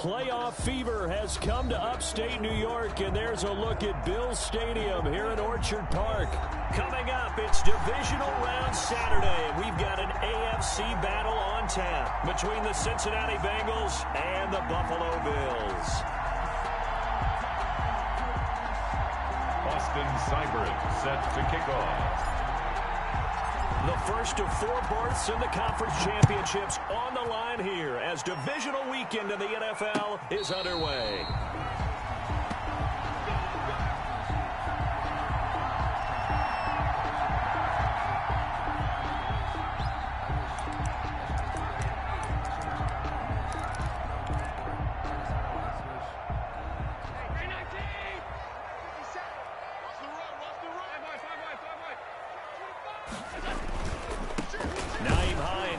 Playoff fever has come to upstate New York, and there's a look at Bills Stadium here in Orchard Park. Coming up, it's Divisional Round Saturday, and we've got an AFC battle on tap between the Cincinnati Bengals and the Buffalo Bills. Austin Seibert set to kick off. The first of 4 berths in the conference championships on the line here as divisional weekend in the NFL is underway.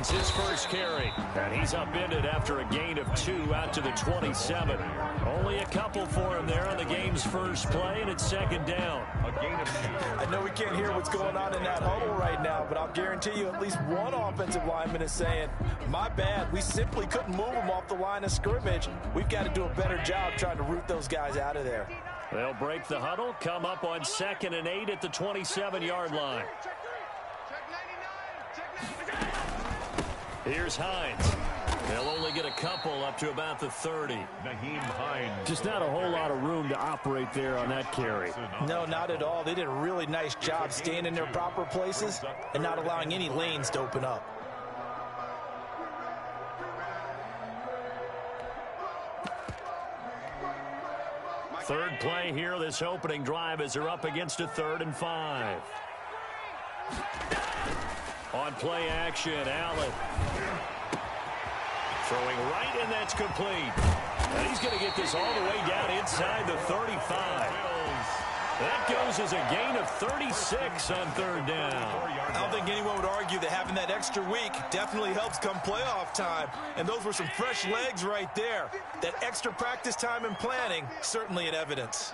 His first carry, and he's upended after a gain of 2 out to the 27. Only a couple for him there on the game's first play, and it's second down. A gain of 2. I know we can't hear what's going on in that huddle right now, but I'll guarantee you at least one offensive lineman is saying, my bad, we simply couldn't move them off the line of scrimmage. We've got to do a better job trying to root those guys out of there. They'll break the huddle, come up on 2nd and 8 at the 27-yard line. Here's Hines. They'll only get a couple up to about the 30. Nyheim Hines. Just not a whole lot of room to operate there on that carry. No, not at all. They did a really nice job staying in their proper places and not allowing any lanes to open up. Third play here, this opening drive as they're up against a 3rd and 5. On play action, Allen. Throwing right, and that's complete. And he's going to get this all the way down inside the 35. That goes as a gain of 36 on 3rd down. I don't think anyone would argue that having that extra week definitely helps come playoff time. And those were some fresh legs right there. That extra practice time and planning, certainly in evidence.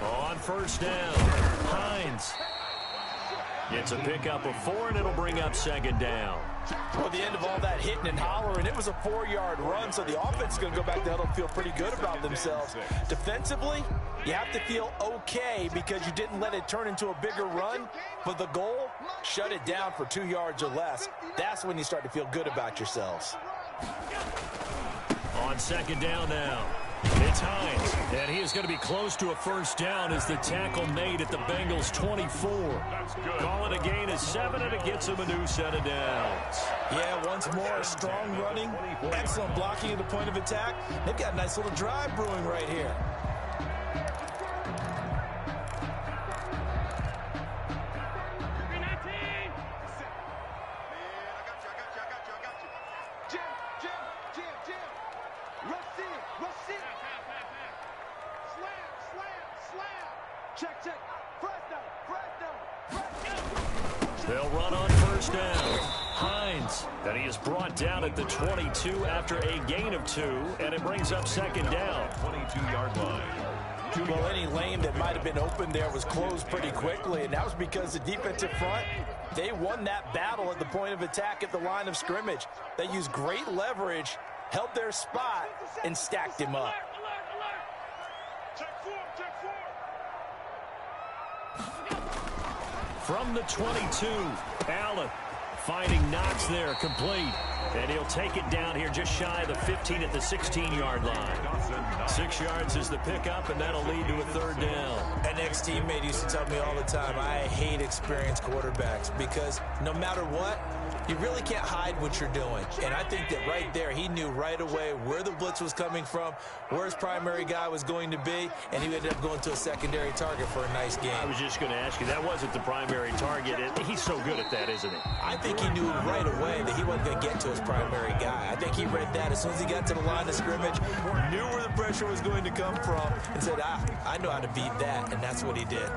On first down, Hines gets a pickup of 4, and it'll bring up 2nd down. Well, the end of all that hitting and hollering, it was a 4-yard run, so the offense is going to go back to huddle and feel pretty good about themselves. Defensively, you have to feel okay because you didn't let it turn into a bigger run, but the goal, shut it down for 2 yards or less. That's when you start to feel good about yourselves. On 2nd down now, it's Hines, and he is going to be close to a first down as the tackle made at the Bengals' 24. Call it a gain of 7, and it gets him a new set of downs. Yeah, once more, strong running, excellent blocking at the point of attack. They've got a nice little drive brewing right here. They'll run on first down. Hines, and he is brought down at the 22 after a gain of 2, and it brings up 2nd down. 22-yard line. Well, any lane that might have been open there was closed pretty quickly, and that was because the defensive front, they won that battle at the point of attack at the line of scrimmage. They used great leverage, held their spot, and stacked him up. From the 22, Allen finding Knox there, complete. And he'll take it down here just shy of the 15 at the 16-yard line. 6 yards is the pickup, and that'll lead to a 3rd down. An ex-teammate used to tell me all the time, I hate experienced quarterbacks because no matter what, you really can't hide what you're doing. And I think that right there, he knew right away where the blitz was coming from, where his primary guy was going to be, and he ended up going to a secondary target for a nice game. I was just going to ask you, that wasn't the primary target. He's so good at that, isn't he? I think he knew right away that he wasn't going to get to his primary guy. I think he read that as soon as he got to the line of scrimmage, knew where the pressure was going to come from, and said, I know how to beat that, and that's what he did.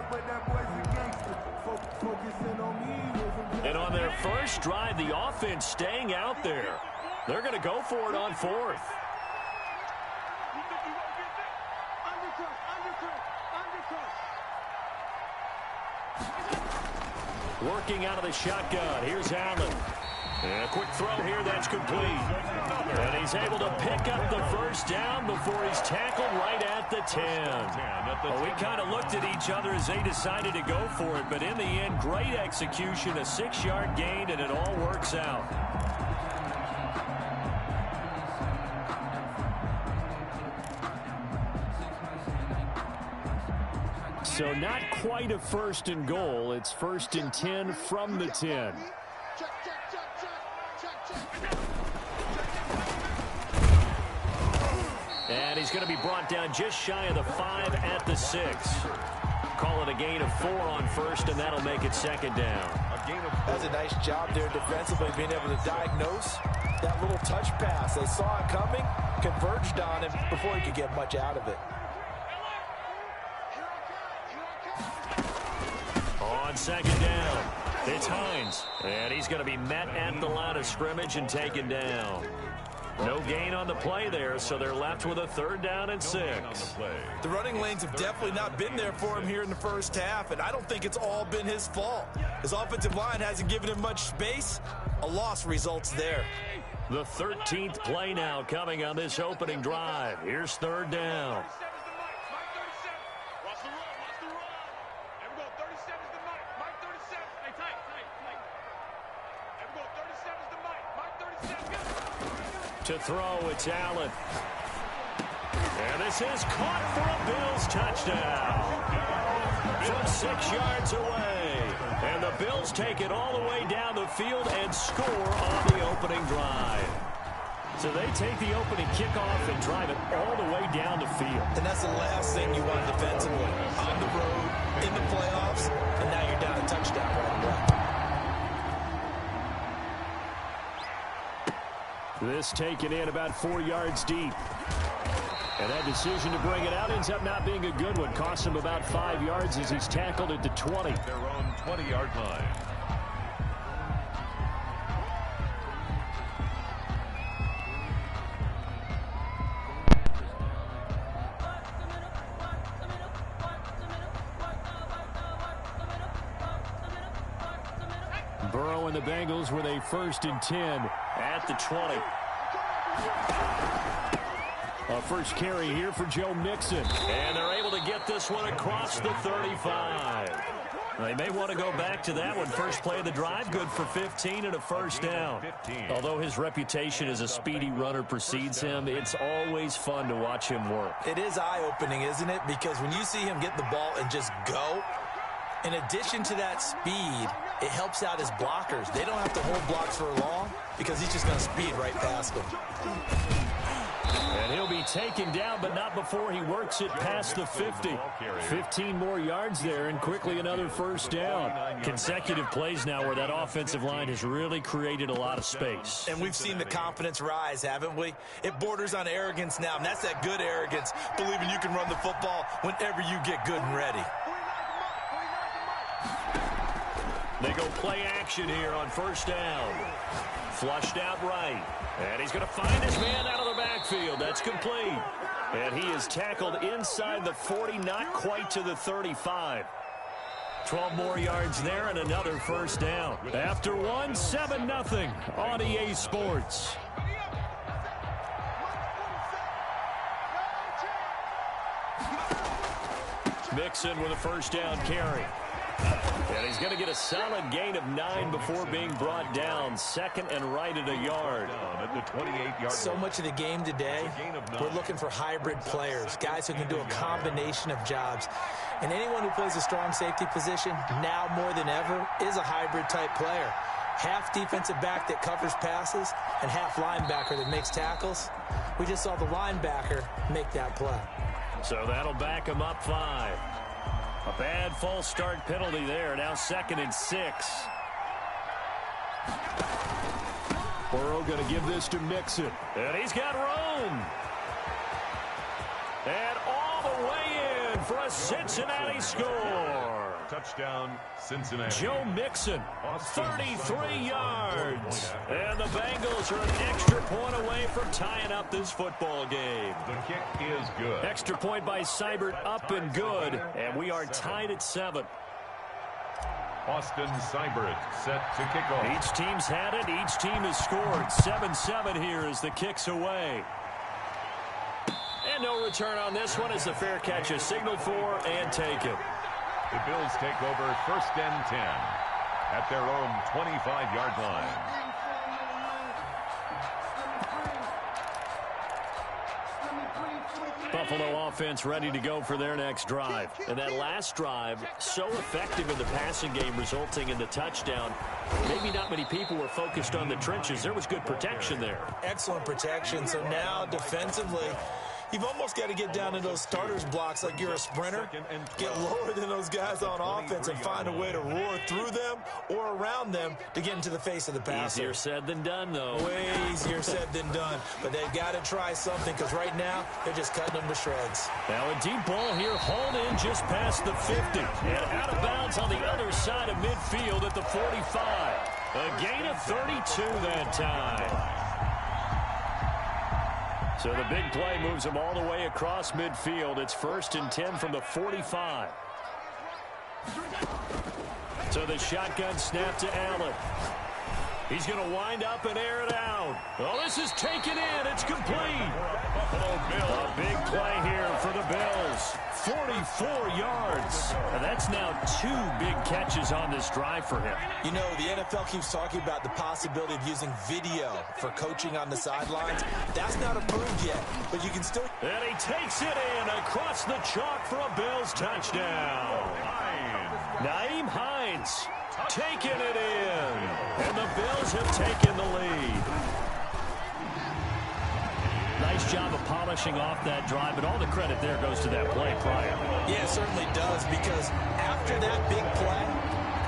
And on their first drive, the offense staying out there. They're going to go for it on 4th. Working out of the shotgun. Here's Allen. And a quick throw here, that's complete. And he's able to pick up the first down before he's tackled right at the 10. Well, we kind of looked at each other as they decided to go for it, but in the end, great execution, a 6-yard gain, and it all works out. So not quite a 1st and goal. It's 1st and 10 from the 10. And he's going to be brought down just shy of the 5 at the 6. Call it a gain of 4 on 1st, and that'll make it 2nd down. That's a nice job there defensively, being able to diagnose that little touch pass. They saw it coming, converged on him before he could get much out of it. On 2nd down, it's Hines, and he's going to be met at the line of scrimmage and taken down. No gain on the play there, so they're left with a 3rd down and 6. The running lanes have definitely not been there for him here in the first half, and I don't think it's all been his fault. His offensive line hasn't given him much space. A loss results there. The 13th play now coming on this opening drive. Here's 3rd down. To throw, it's Allen. And this is caught for a Bills touchdown. From 6 yards away. And the Bills take it all the way down the field and score on the opening drive. So they take the opening kickoff and drive it all the way down the field. And that's the last thing you want defensively. On the road, in the playoffs, and now you're down a touchdown right away. This taken in about 4 yards deep. And that decision to bring it out ends up not being a good one. Costs him about 5 yards as he's tackled at the 20. Their own 20-yard line. Burrow and the Bengals with a 1st and 10 at the 20. A first carry here for Joe Mixon. And they're able to get this one across the 35. They may want to go back to that one. First play of the drive, good for 15 and a 1st down. Although his reputation as a speedy runner precedes him, it's always fun to watch him work. It is eye-opening, isn't it? Because when you see him get the ball and just go, in addition to that speed, it helps out his blockers. They don't have to hold blocks for long because he's just going to speed right past them. And he'll be taken down, but not before he works it past the 50. 15 more yards there, and quickly another 1st down. Consecutive plays now where that offensive line has really created a lot of space. And we've seen the confidence rise, haven't we? It borders on arrogance now, and that's that good arrogance, believing you can run the football whenever you get good and ready. They go play action here on 1st down. Flushed out right. And he's going to find his man out of the backfield. That's complete. And he is tackled inside the 40, not quite to the 35. 12 more yards there and another 1st down. After one, 7-0 on EA Sports. Mixon with a 1st down carry. And he's going to get a solid gain of 9 before being brought down. 2nd and right at a yard. At the 28-yard So much of the game today, we're looking for hybrid players, guys who can do a combination of jobs. And anyone who plays a strong safety position, now more than ever, is a hybrid-type player. Half defensive back that covers passes and half linebacker that makes tackles. We just saw the linebacker make that play. So that'll back him up 5. A bad false start penalty there. Now 2nd and 6. Burrow going to give this to Mixon. And he's got room. And all the way in for a Cincinnati score. touchdown, Cincinnati. Joe Mixon, 33 yards. And the Bengals are an extra point away from tying up this football game. The kick is good. Extra point by Seibert, up and good. And we are tied at 7. Austin Seibert set to kick off. Each team's had it. Each team has scored. 7-7 here as the kick's away. And no return on this one as the fair catch is signaled for and taken. The Bills take over 1st and 10 at their own 25-yard line. Buffalo offense ready to go for their next drive. And that last drive, so effective in the passing game, resulting in the touchdown. Maybe not many people were focused on the trenches. There was good protection there. Excellent protection. So now defensively, you've almost got to get down to those starters blocks like you're a sprinter. Get lower than those guys on offense and find a way to roar through them or around them to get into the face of the passer. Easier said than done, though. Way easier said than done. But they've got to try something because right now they're just cutting them to shreds. Now a deep ball here, hauled in just past the 50. And out of bounds on the other side of midfield at the 45. A gain of 32 that time. So the big play moves them all the way across midfield. It's 1st and 10 from the 45. So the shotgun snap to Allen. He's going to wind up and air it out. Oh, this is taken in. It's complete. Buffalo Bills. A big play here for the Bills. 44 yards. And that's now 2 big catches on this drive for him. You know, the NFL keeps talking about the possibility of using video for coaching on the sidelines. That's not approved yet, but you can still... And he takes it in across the chalk for a Bills touchdown. Nyheim Hines taking it in. And the Bills have taken the lead. Nice job of polishing off that drive, but all the credit there goes to that play prior. Yeah, it certainly does, because after that big play,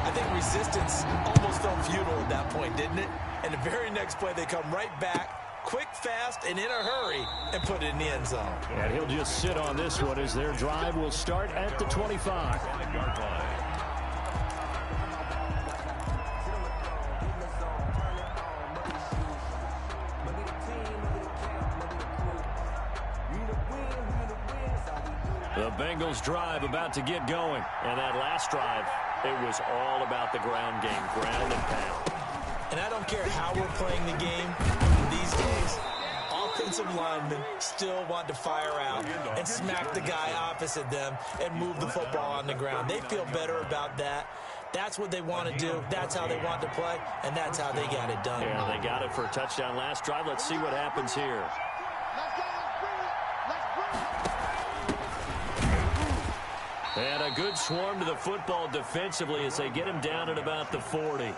I think resistance almost felt futile at that point, didn't it? And the very next play, they come right back, quick, fast, and in a hurry, and put it in the end zone. And he'll just sit on this one as their drive will start at the 25. The Bengals drive about to get going. And that last drive, it was all about the ground game, ground and pound. And I don't care how we're playing the game these days, offensive linemen still want to fire out and smack the guy opposite them and move the football on the ground. They feel better about that. That's what they want to do. That's how they want to play, and that's how they got it done. Yeah, they got it for a touchdown last drive. Let's see what happens here. And a good swarm to the football defensively as they get him down at about the 40.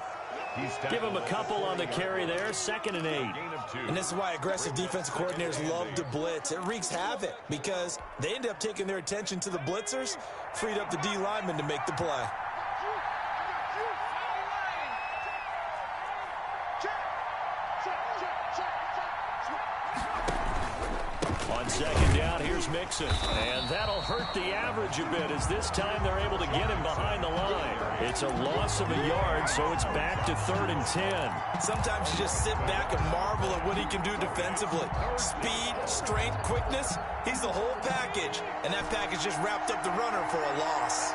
Give him a couple on the carry there, 2nd and 8. And this is why aggressive defensive coordinators love to blitz. It wreaks havoc because they end up taking their attention to the blitzers, freed up the D lineman to make the play. On 2nd down, here's Mixon. And that'll hurt the average a bit as this time they're able to get him behind the line. It's a loss of a yard, so it's back to 3rd and 10. Sometimes you just sit back and marvel at what he can do defensively. Speed, strength, quickness, he's the whole package. And that package just wrapped up the runner for a loss.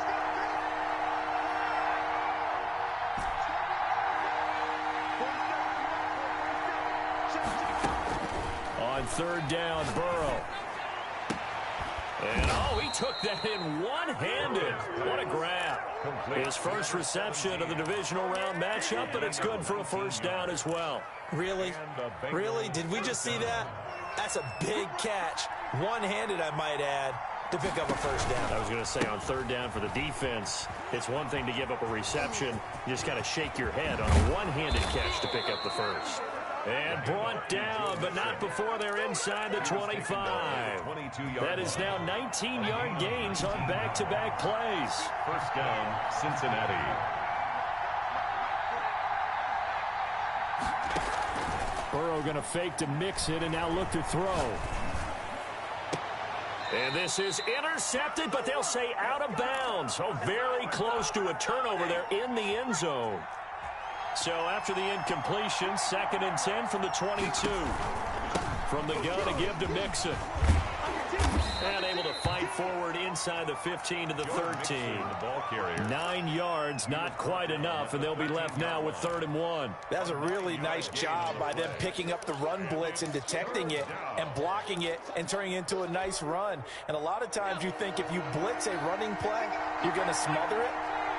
On 3rd down, Burrow. And, oh, he took that in one-handed. What a grab. His first reception of the divisional round matchup, but it's good for a 1st down as well. Really? Really? Did we just see that? That's a big catch. One-handed, I might add, to pick up a 1st down. I was going to say on 3rd down for the defense, it's one thing to give up a reception. You just got to shake your head on a one-handed catch to pick up the 1st. And brought down, but not before they're inside the 25. That is now 19-yard gains on back-to-back plays. 1st down, Cincinnati. Burrow going to fake to mix it and now look to throw. And this is intercepted, but they'll say out of bounds. Oh, very close to a turnover there in the end zone. So after the incompletion, 2nd and 10 from the 22. From the gun to give to Mixon. And able to fight forward inside the 15 to the 13. 9 yards, not quite enough, and they'll be left now with 3rd and 1. That's a really nice job by them picking up the run blitz and detecting it and blocking it and turning it into a nice run. And a lot of times you think if you blitz a running play, you're going to smother it.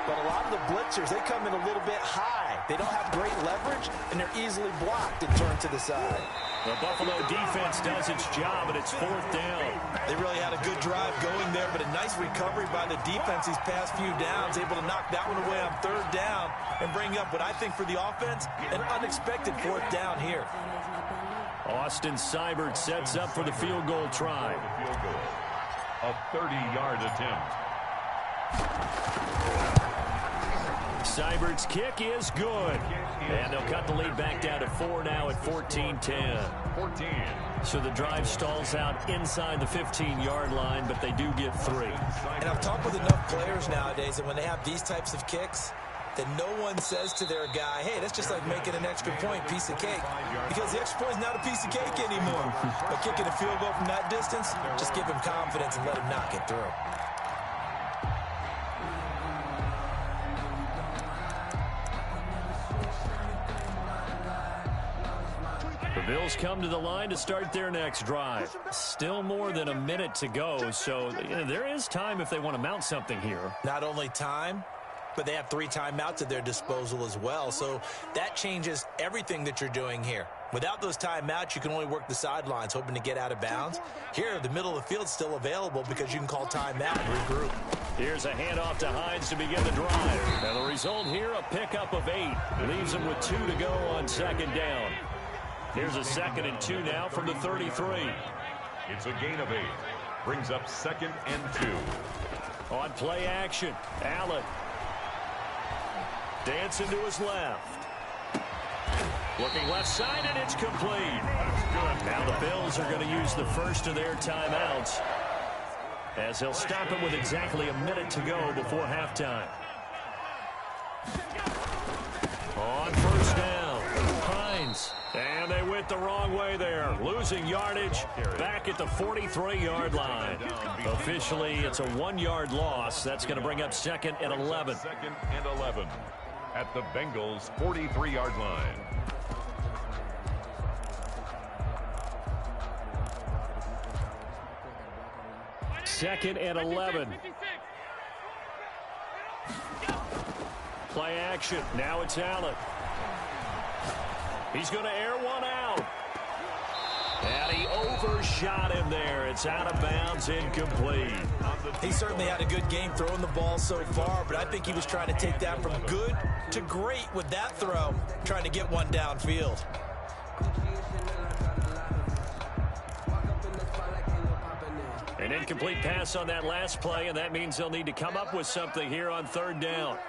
But a lot of the blitzers, they come in a little bit high. They don't have great leverage, and they're easily blocked and turned to the side. The Buffalo defense does its job, and it's 4th down. They really had a good drive going there, but a nice recovery by the defense these past few downs, able to knock that one away on 3rd down and bring up what I think for the offense, an unexpected 4th down here. Austin Seibert sets up for the field goal try. A 30-yard attempt. Seibert's kick is good. And they'll cut the lead back down to 4 now at 14-10. So the drive stalls out inside the 15-yard line, but they do get 3. And I've talked with enough players nowadays that when they have these types of kicks, that no one says to their guy, hey, that's just like making an extra point, piece of cake. Because the extra point is not a piece of cake anymore. But kicking a field goal from that distance, just give him confidence and let him knock it through. The Bills come to the line to start their next drive. Still more than a minute to go, so there is time if they want to mount something here. Not only time, but they have 3 timeouts at their disposal as well, so that changes everything that you're doing here. Without those timeouts, you can only work the sidelines, hoping to get out of bounds. Here, the middle of the field is still available because you can call timeout and regroup. Here's a handoff to Hines to begin the drive. And the result here, a pickup of 8. Leaves them with 2 to go on 2nd down. Here's a 2nd and 2 now from the 33. It's a gain of 8. Brings up 2nd and 2. On play action, Allen. Dancing to his left. Looking left side, and it's complete. Now the Bills are going to use the first of their timeouts, as they'll stop him with exactly a minute to go before halftime. On 1st down, Hines. And they went the wrong way there. Losing yardage back at the 43-yard line. Officially, it's a 1-yard loss. That's going to bring up 2nd and 11. 2nd and 11 at the Bengals' 43-yard line. Second and 11. Play action. Now it's Allen. He's going to air one out. And he overshot him there. It's out of bounds, incomplete. He certainly had a good game throwing the ball so far, but I think he was trying to take that from good to great with that throw, trying to get one downfield. An incomplete pass on that last play, and that means they'll need to come up with something here on 3rd down.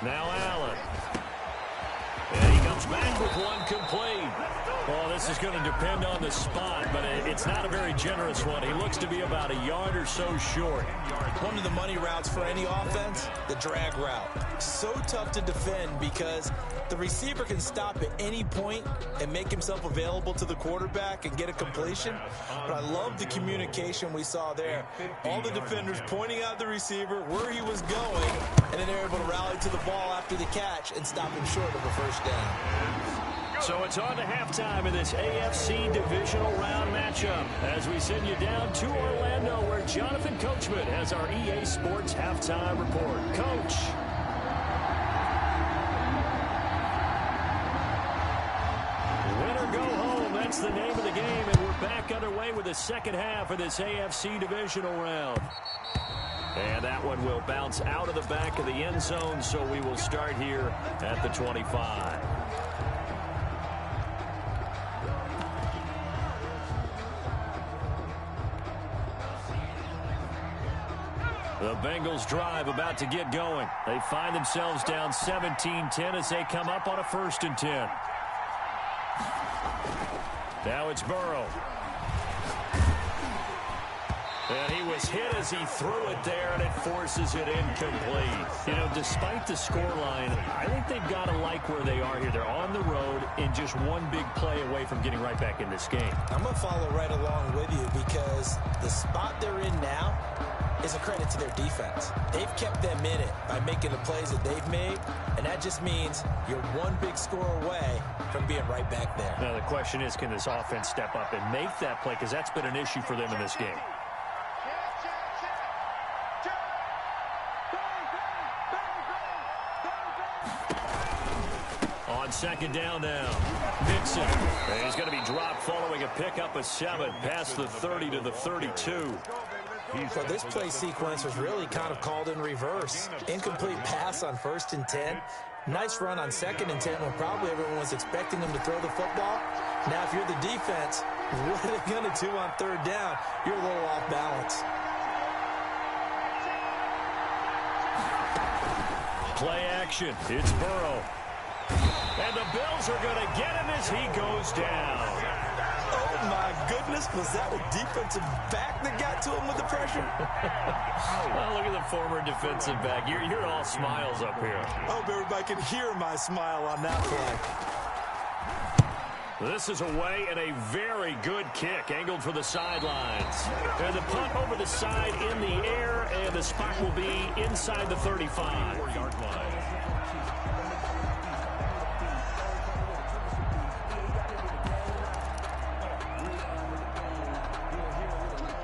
Now Allen. And he comes back with one complete. Well, this is going to depend on the spot, but it's not a very generous one. He looks to be about a yard or so short. One of the money routes for any offense, the drag route. So tough to defend because the receiver can stop at any point and make himself available to the quarterback and get a completion. But I love the communication we saw there. All the defenders pointing out the receiver, where he was going, and then they're able to rally to the ball after the catch and stop him short of a 1st down. So it's on to halftime in this AFC divisional round matchup as we send you down to Orlando where Jonathan Coachman has our EA Sports halftime report. Coach. Win or go home, that's the name of the game, and we're back underway with the 2nd half of this AFC divisional round. And that one will bounce out of the back of the end zone, so we will start here at the 25. The Bengals drive about to get going. They find themselves down 17-10 as they come up on a 1st and 10. Now it's Burrow. And he was hit as he threw it there, and it forces it incomplete. You know, despite the scoreline, I think they've got to like where they are here. They're on the road and just one big play away from getting right back in this game. I'm going to follow right along with you because the spot they're in now is a credit to their defense. They've kept them in it by making the plays that they've made, and that just means you're one big score away from being right back there. Now, the question is, can this offense step up and make that play? Because that's been an issue for them in this game. On second down now, Mixon. He's going to be dropped following a pickup of 7 past the 30 to the 32. So this play sequence was really kind of called in reverse. Incomplete pass on 1st and 10. Nice run on 2nd and 10 when probably everyone was expecting them to throw the football. Now, if you're the defense, what are they going to do on 3rd down? You're a little off balance. Play action. It's Burrow. And the Bills are going to get him as he goes down. Oh, my goodness. Was that a defensive back that got to him with the pressure? Well, look at the former defensive back. You're all smiles up here. I hope everybody can hear my smile on that play. This is away and a very good kick, angled for the sidelines. And the punt over the side in the air, and the spot will be inside the 35-yard line.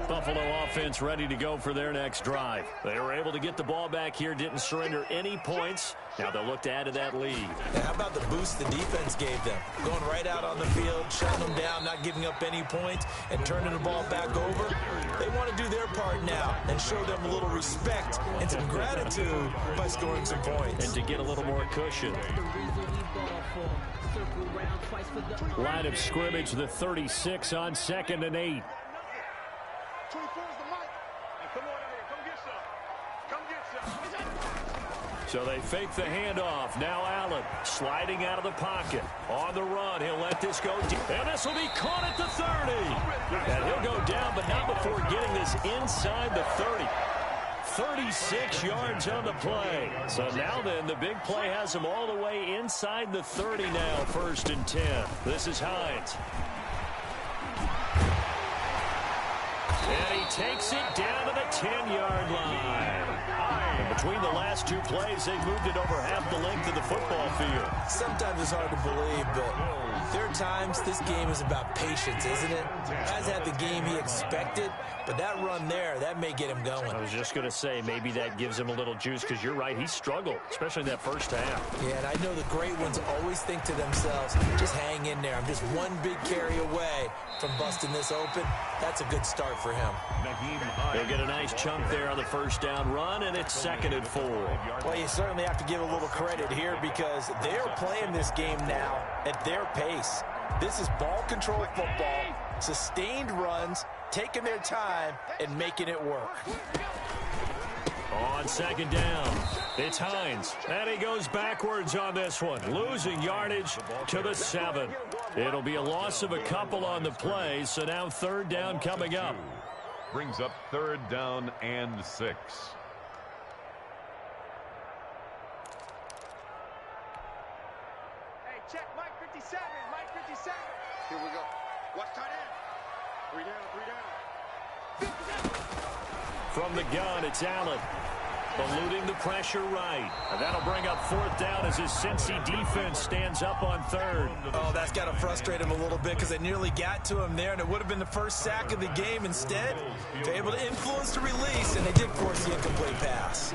Buffalo offense ready to go for their next drive. They were able to get the ball back here, didn't surrender any points. Now they'll look to add to that lead. And how about the boost the defense gave them? Going right out on the field, shutting them down, not giving up any points, and turning the ball back over. They want to do their part now and show them a little respect and some gratitude by scoring some points. And to get a little more cushion. Line of scrimmage, the 36 on 2nd and 8. So they fake the handoff. Now Allen sliding out of the pocket. On the run, he'll let this go deep. And this will be caught at the 30. And he'll go down, but not before getting this inside the 30. 36 yards on the play. So now then, the big play has him all the way inside the 30 now, 1st and 10. This is Hines. And he takes it down to the 10-yard line. And between the last two plays, they've moved it over half the length of the football field. Sometimes it's hard to believe, but there are times this game is about patience, isn't it? Has had the game he expected, but that run there, that may get him going. I was just going to say, maybe that gives him a little juice, because you're right, he struggled, especially in that first half. Yeah, and I know the great ones always think to themselves, just hang in there. I'm just one big carry away from busting this open. That's a good start for him. They'll get a nice chunk there on the first down run, and it's 2nd and 4. Well, you certainly have to give a little credit here because they're playing this game now at their pace. This is ball control football, sustained runs, taking their time, and making it work. On 2nd down, it's Hines, and he goes backwards on this one, losing yardage to the 7. It'll be a loss of a couple on the play, so now 3rd down coming up. Brings up 3rd down and 6. Hey, check Mike 57, Mike 57. Here we go. Watch tight end. 3 down. From the gun, it's Allen. Eluding the pressure right. And that'll bring up 4th down as his Cincy defense stands up on 3rd. Oh, that's got to frustrate him a little bit because they nearly got to him there, and it would have been the first sack of the game. Instead, they're able to influence the release, and they did force the incomplete pass.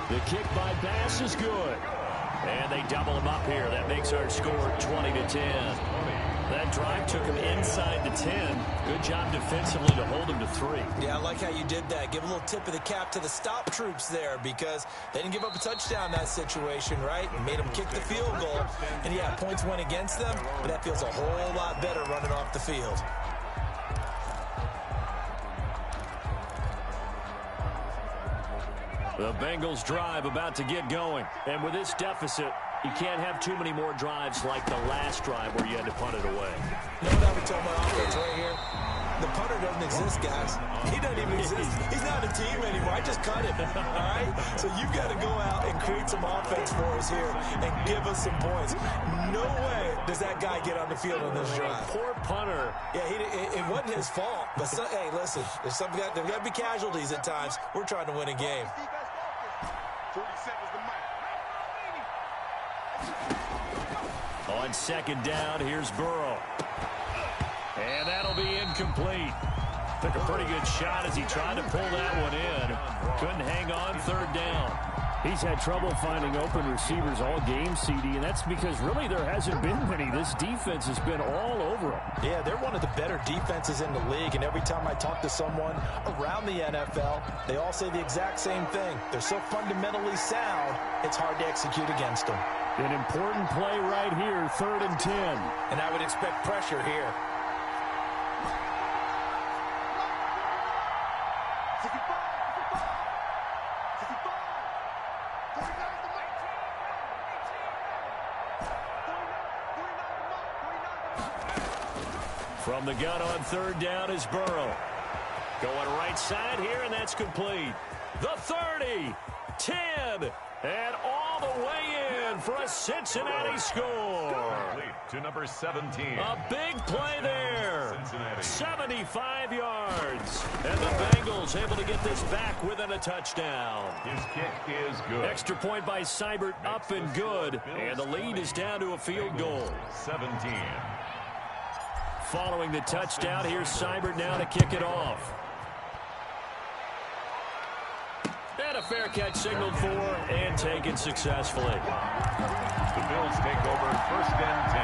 The kick by pass is good. And they double him up here. That makes our score 20-10. That drive took him inside the 10. Good job defensively to hold him to 3. Yeah, I like how you did that. Give a little tip of the cap to the stop troops there because they didn't give up a touchdown in that situation, right? And made them kick the field goal. And, yeah, points went against them, but that feels a whole lot better running off the field. The Bengals drive about to get going. And with this deficit, you can't have too many more drives like the last drive where you had to punt it away. You know what I would tell my offense right here? The punter doesn't exist, guys. He doesn't even exist. He's not a team anymore. I just cut him, all right? So you've got to go out and create some offense for us here and give us some points. No way does that guy get on the field on this drive. Poor punter. Yeah, it wasn't his fault. But, hey, listen, there's got to be casualties at times. We're trying to win a game. 40 seconds to Mike. On second down, here's Burrow. And that'll be incomplete. Took a pretty good shot as he tried to pull that one in. Couldn't hang on third down. He's had trouble finding open receivers all game, CD, and that's because really there hasn't been many. This defense has been all over them. Yeah, they're one of the better defenses in the league, and every time I talk to someone around the NFL, they all say the exact same thing. They're so fundamentally sound, it's hard to execute against them. An important play right here, 3rd and 10. And I would expect pressure here. From the gun on 3rd down is Burrow. Going right side here, and that's complete. The 30, 10, and all the way in for a Cincinnati score. To number 17. A big play there. 75 yards. And the Bengals able to get this back within a touchdown. His kick is good. Extra point by Seibert, up and good. And the lead is down to a field goal. 17. Following the touchdown, here's Seibert now to kick it off. And a fair catch signaled for and taken successfully. The Bills take over 1st and 10.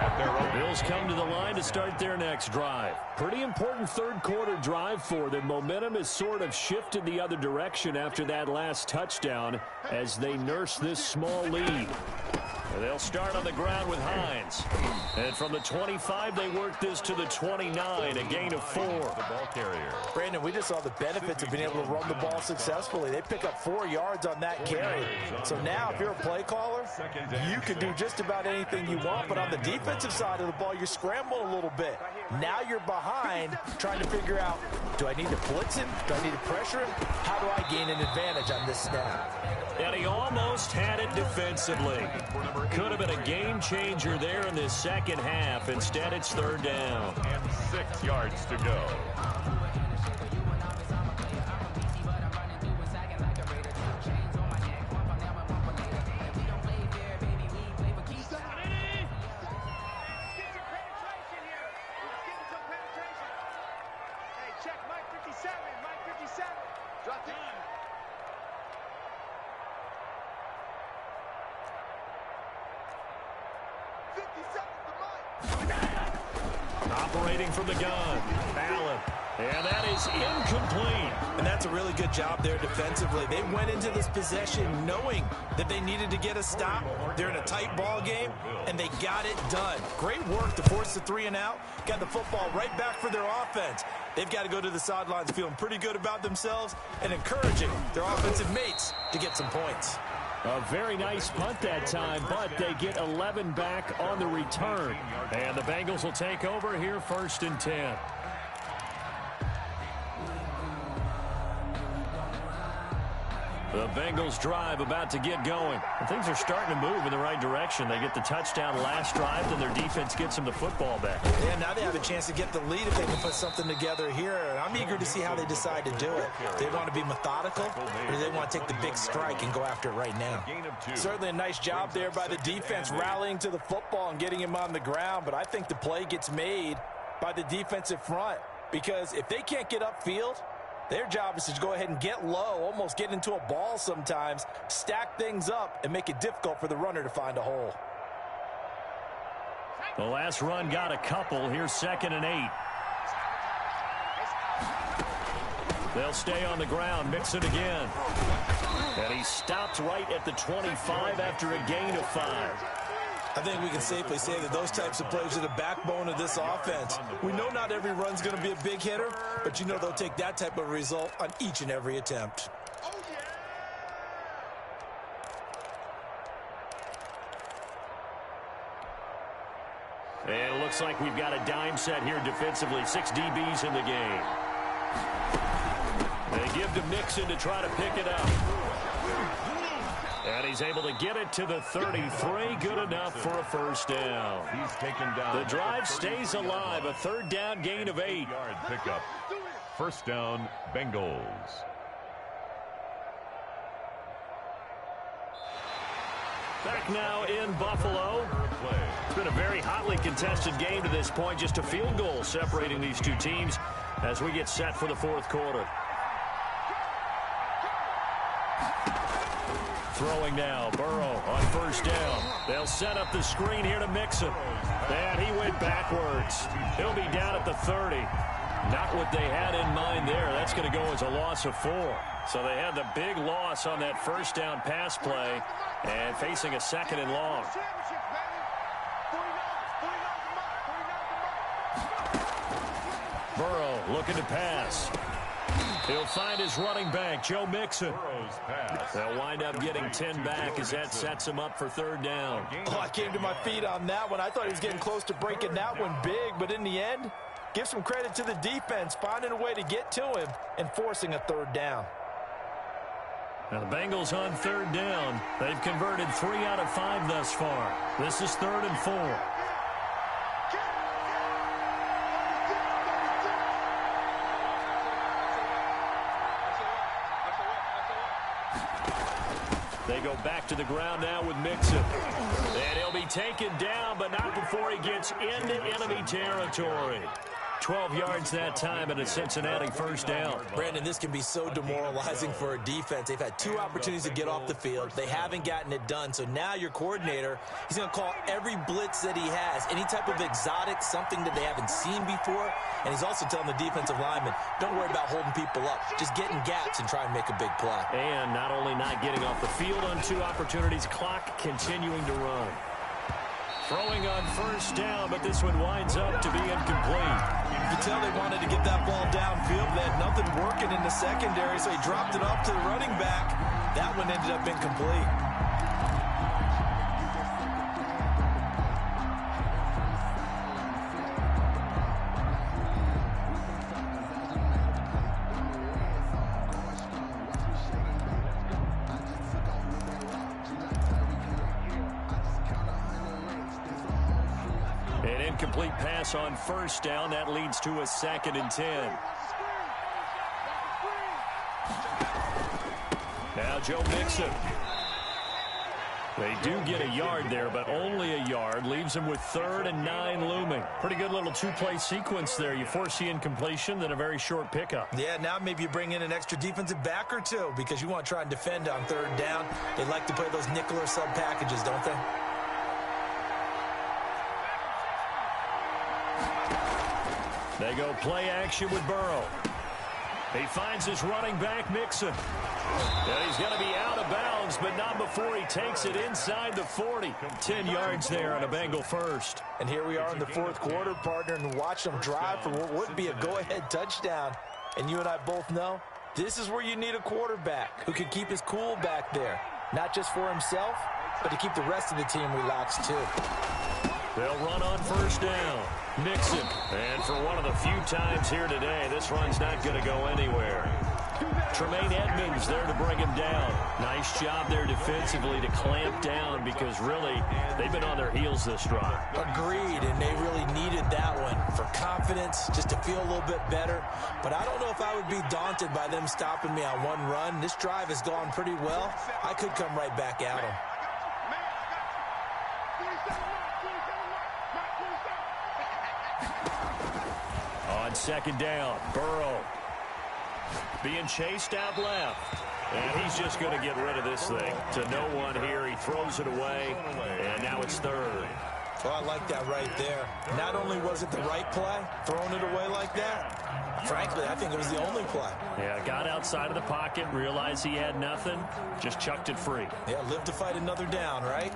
At their own. Bills come to the line to start their next drive. Pretty important third quarter drive for them. Momentum has sort of shifted the other direction after that last touchdown as they nurse this small lead. And they'll start on the ground with Hines. And from the 25, they work this to the 29, a gain of 4. The ball carrier. Brandon, we just saw the benefits of being able to run the ball successfully. They pick up 4 yards on that carry. So now, if you're a play caller, you can do just about anything you want. But on the defensive side of the ball, you're scrambling a little bit. Now you're behind, trying to figure out, do I need to blitz him? Do I need to pressure him? How do I gain an advantage on this snap? And he almost had it defensively. Could have been a game changer there in this second half. Instead, it's 3rd down. And 6 yards to go. Check Mike 57. Mike 57. Drop it. Operating from the gun, Allen. And that is incomplete. And that's a really good job there defensively. They went into this possession knowing that they needed to get a stop. They're in a tight ball game, and they got it done. Great work to force the 3 and out. Got the football right back for their offense. They've got to go to the sidelines feeling pretty good about themselves and encouraging their offensive mates to get some points. A very nice punt that time, but they get 11 back on the return. And the Bengals will take over here 1st and 10. The Bengals drive about to get going. And things are starting to move in the right direction. They get the touchdown last drive, and their defense gets them the football back. Yeah, now they have a chance to get the lead if they can put something together here. And I'm eager to see how they decide to do it. Do they want to be methodical, or do they want to take the big strike and go after it right now? Certainly a nice job there by the defense rallying to the football and getting him on the ground. But I think the play gets made by the defensive front, because if they can't get upfield, their job is to go ahead and get low, almost get into a ball sometimes, stack things up, and make it difficult for the runner to find a hole. The last run got a couple. Here's 2nd and 8. They'll stay on the ground, mix it again. And he stopped right at the 25 after a gain of 5. I think we can safely say that those types of plays are the backbone of this offense. We know not every run's going to be a big hitter, but you know they'll take that type of result on each and every attempt. And it looks like we've got a dime set here defensively. 6 DBs in the game. They give to Mixon to try to pick it up. And he's able to get it to the 33. Good enough for a first down. He's taken down. The drive stays alive. A third down gain of 8. Yard pickup. First down, Bengals. Back now in Buffalo. It's been a very hotly contested game to this point. Just a field goal separating these two teams as we get set for the fourth quarter. Throwing now, Burrow on first down. They'll set up the screen here to Mixon. And he went backwards. He'll be down at the 30. Not what they had in mind there. That's going to go as a loss of 4. So they had the big loss on that first down pass play and facing a second and long. Burrow looking to pass. He'll find his running back, Joe Mixon. They'll wind up getting 10 back as that sets him up for third down. Oh, I came to my feet on that one. I thought he was getting close to breaking that one big, but in the end, give some credit to the defense, finding a way to get to him and forcing a third down. Now the Bengals on third down. They've converted 3 out of 5 thus far. This is 3rd and 4. They go back to the ground now with Mixon. And he'll be taken down, but not before he gets into enemy territory. 12 yards that time and a Cincinnati first down. Brandon, this can be so demoralizing for a defense. They've had 2 opportunities to get off the field. They haven't gotten it done. So now your coordinator, he's going to call every blitz that he has, any type of exotic, something that they haven't seen before. And he's also telling the defensive lineman, don't worry about holding people up. Just get in gaps and try and make a big play. And not only not getting off the field on 2 opportunities, clock continuing to run. Throwing on first down, but this one winds up to be incomplete. You can tell they wanted to get that ball downfield. They had nothing working in the secondary, so he dropped it off to the running back. That one ended up incomplete. Complete pass on first down. That leads to a 2nd and 10. Now Joe Mixon. They do get a yard there, but only a yard. Leaves them with 3rd and 9 looming. Pretty good little 2-play sequence there. You force the incompletion, then a very short pickup. Yeah, now maybe you bring in an extra defensive back or 2 because you want to try and defend on 3rd down. They like to play those nickel or sub packages, don't they? They go play action with Burrow. He finds his running back, Mixon. And he's going to be out of bounds, but not before he takes it inside the 40. 10 yards there on a Bengal first. And here we are in the fourth quarter, partner, and watch them drive for what would be a go-ahead touchdown. And you and I both know this is where you need a quarterback who can keep his cool back there. Not just for himself, but to keep the rest of the team relaxed, too. They'll run on first down. Mixon. And for one of the few times here today, this run's not going to go anywhere. Tremaine Edmonds there to bring him down. Nice job there defensively to clamp down because really they've been on their heels this drive. Agreed, and they really needed that one for confidence, just to feel a little bit better. But I don't know if I would be daunted by them stopping me on one run. This drive has gone pretty well. I could come right back at them. On second down, Burrow being chased out left. And he's just going to get rid of this thing to no one here. He throws it away, and now it's 3rd. Well, I like that right there. Not only was it the right play, throwing it away like that, frankly, I think it was the only play. Yeah, got outside of the pocket, realized he had nothing, just chucked it free. Yeah, live to fight another down, right?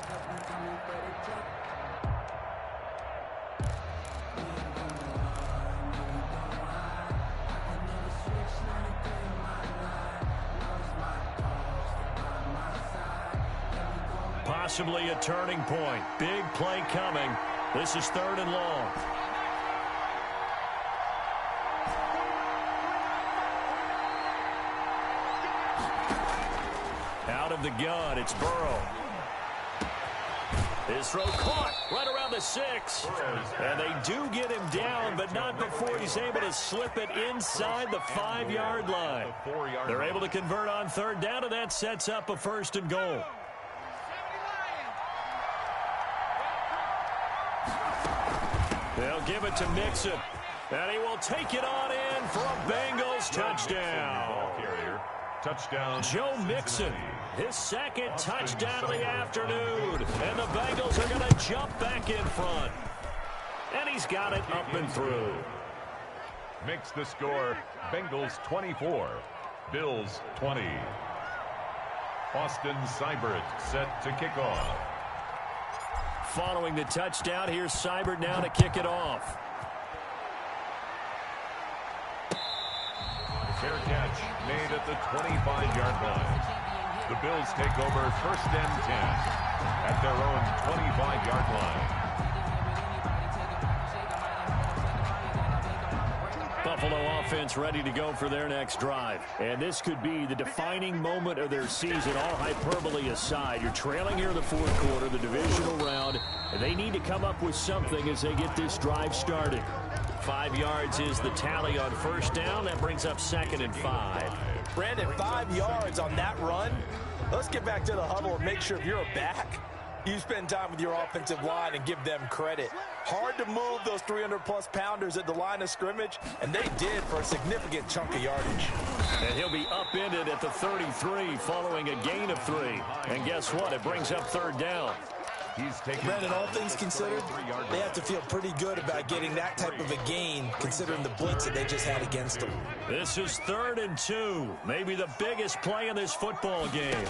Possibly a turning point. Big play coming. This is 3rd and long. Out of the gun, it's Burrow. His throw caught right around the 6. And they do get him down, but not before he's able to slip it inside the 5-yard line. They're able to convert on 3rd down, and that sets up a 1st and goal. They'll give it to Mixon, and he will take it on in for a Bengals touchdown. Touchdown, Joe Mixon, his 2nd touchdown of the afternoon. And the Bengals are going to jump back in front. And he's got it up and through. Makes the score Bengals 24, Bills 20. Austin Seibert set to kick off. Following the touchdown, here's Seibert now to kick it off. Fair catch made at the 25-yard line. The Bills take over 1st and 10 at their own 25-yard line. Buffalo offense ready to go for their next drive. And this could be the defining moment of their season, all hyperbole aside. You're trailing here in the 4th quarter, the divisional round, and they need to come up with something as they get this drive started. 5 yards is the tally on 1st down. That brings up 2nd and 5. Brandon, 5 yards on that run. Let's get back to the huddle and make sure if you're a back, you spend time with your offensive line and give them credit. Hard to move those 300-plus pounders at the line of scrimmage, and they did for a significant chunk of yardage. And he'll be upended at the 33 following a gain of 3. And guess what? It brings up 3rd down. He's taking Brandon, all things considered, they have to feel pretty good about getting that type of a gain considering the blitz that they just had against them. This is 3rd and 2. Maybe the biggest play in this football game.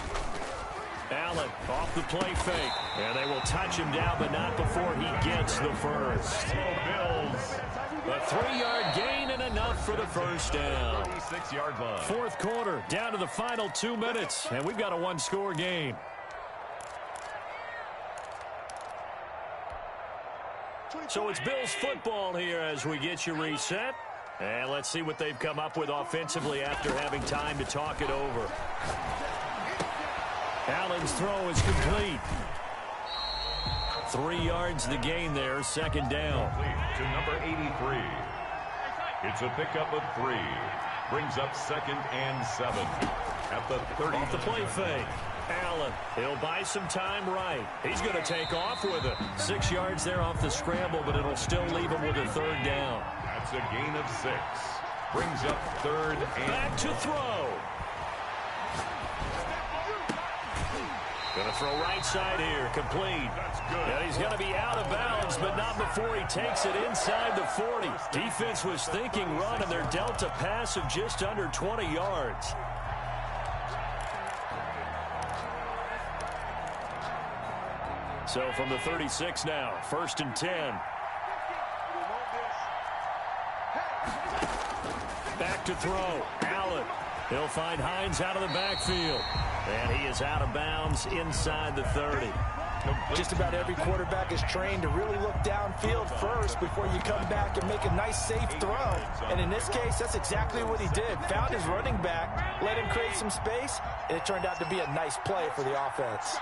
Allen off the play fake. And they will touch him down, but not before he gets the 1st. Bills. A 3-yard gain and enough for the 1st down. 36-yard line. 4th quarter, down to the final 2 minutes. And we've got a 1-score game. So it's Bills football here as we get you reset. And let's see what they've come up with offensively after having time to talk it over. Allen's throw is complete. 3 yards the gain there, 2nd down. To number 83. It's a pickup of 3. Brings up 2nd and 7 at the 30. Off the play fake. Allen, he'll buy some time right. He's going to take off with it. 6 yards there off the scramble, but it'll still leave him with a 3rd down. That's a gain of 6. Brings up 3rd and... Back to throw. Going to throw right side here, complete. That's good. And he's going to be out of bounds, but not before he takes it inside the 40. Defense was thinking run, and they're dealt a pass of just under 20 yards. So from the 36 now, 1st and 10. Back to throw. Allen. He'll find Hines out of the backfield. And he is out of bounds inside the 30. Just about every quarterback is trained to really look downfield first before you come back and make a nice, safe throw. And in this case, that's exactly what he did. Found his running back, let him create some space, and it turned out to be a nice play for the offense.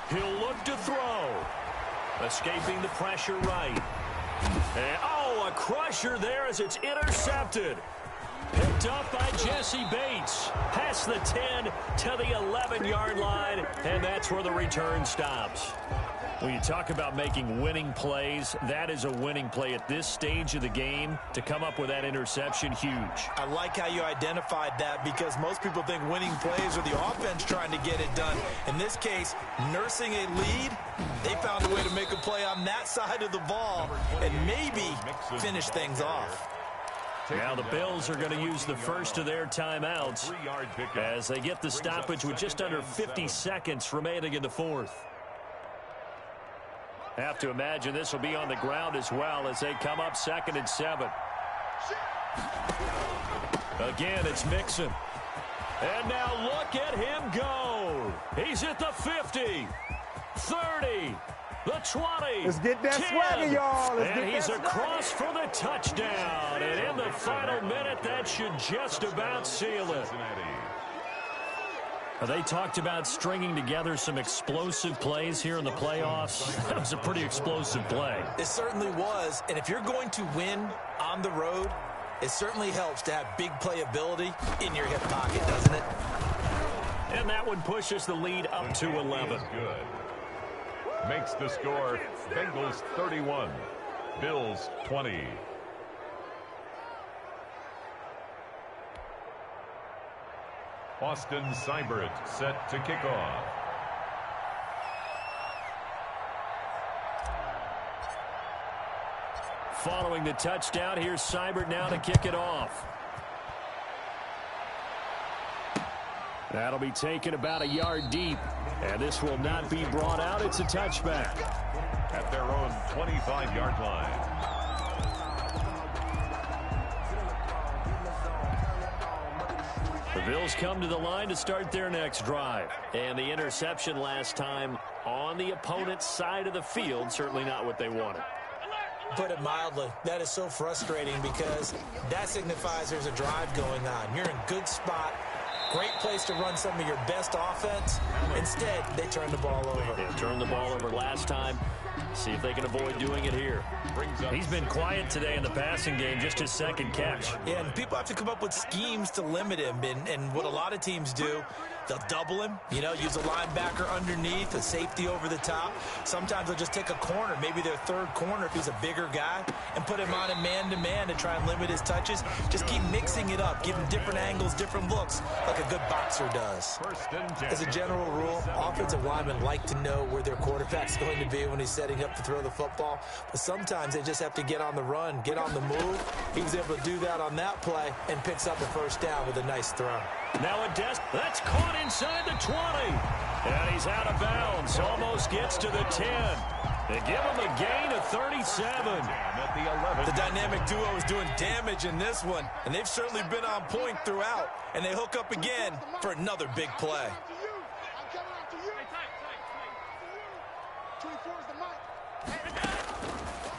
He'll look to throw. Escaping the pressure right. And, a crusher there as it's intercepted. Picked up by Jesse Bates. Past the 10 to the 11-yard line, and that's where the return stops. When you talk about making winning plays, that is a winning play at this stage of the game. To come up with that interception, huge. I like how you identified that because most people think winning plays are the offense trying to get it done. In this case, nursing a lead, they found a way to make a play on that side of the ball and maybe finish things off. Now the Bills are going to use the first of their timeouts as they get the stoppage with just under 50 seconds remaining in the 4th. Have to imagine this will be on the ground as well as they come up 2nd and 7. Again, it's Mixon. And now look at him go. He's at the 50. 30, the 20. Let's get that 10, swagger, y'all. And he's across for the touchdown. And in the final minute, that should just about seal it. They talked about stringing together some explosive plays here in the playoffs. That was a pretty explosive play. It certainly was. And if you're going to win on the road, it certainly helps to have big playability in your hip pocket, doesn't it? And that one pushes the lead up to 11. Good. Makes the score Bengals 31, Bills 20. Austin Seibert set to kick off. Following the touchdown, here's Seibert now to kick it off. That'll be taken about a yard deep. And this will not be brought out. It's a touchback. At their own 25-yard line. The Bills come to the line to start their next drive. And the interception last time on the opponent's side of the field, certainly not what they wanted. Put it mildly, that is so frustrating because that signifies there's a drive going on. You're in a good spot. Great place to run some of your best offense. Instead, they turn the ball over. They turned the ball over last time. See if they can avoid doing it here. He's been quiet today in the passing game, just his second catch. Yeah, and people have to come up with schemes to limit him. And what a lot of teams do, they'll double him, use a linebacker underneath, a safety over the top. Sometimes they'll just take a corner, maybe their third corner if he's a bigger guy, and put him on a man-to-man to try and limit his touches. Just keep mixing it up, give him different angles, different looks, like a good boxer does. As a general rule, offensive linemen like to know where their quarterback's going to be when he's setting up to throw the football, but sometimes they just have to get on the run, get on the move. He was able to do that on that play and picks up a first down with a nice throw. Now a that's caught inside the 20. And he's out of bounds. Almost gets to the 10. They give him a gain of 37. The dynamic duo is doing damage in this one, and they've certainly been on point throughout. And they hook up again for another big play.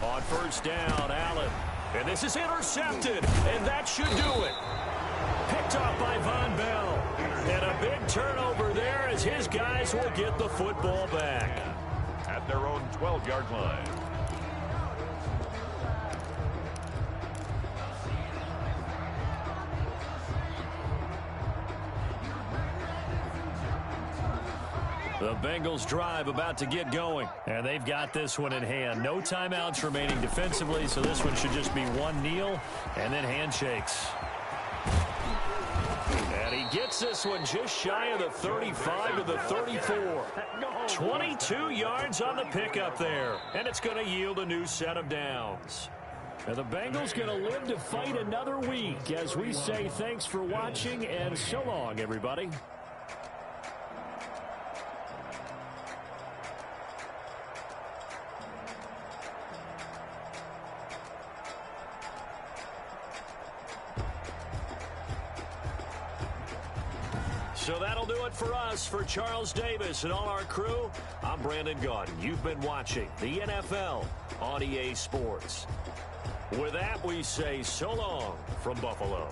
On first down, Allen. And this is intercepted, and that should do it. Picked off by Von Bell. And a big turnover there as his guys will get the football back. At their own 12-yard line. The Bengals drive about to get going. And they've got this one in hand. No timeouts remaining defensively, so this one should just be one kneel and then handshakes. And he gets this one just shy of the 35 to the 34. 22 yards on the pickup there. And it's going to yield a new set of downs. And the Bengals going to live to fight another week as we say thanks for watching and so long, everybody. So that'll do it for us. For Charles Davis and all our crew, I'm Brandon Gaudin. You've been watching the NFL on EA Sports. With that, we say so long from Buffalo.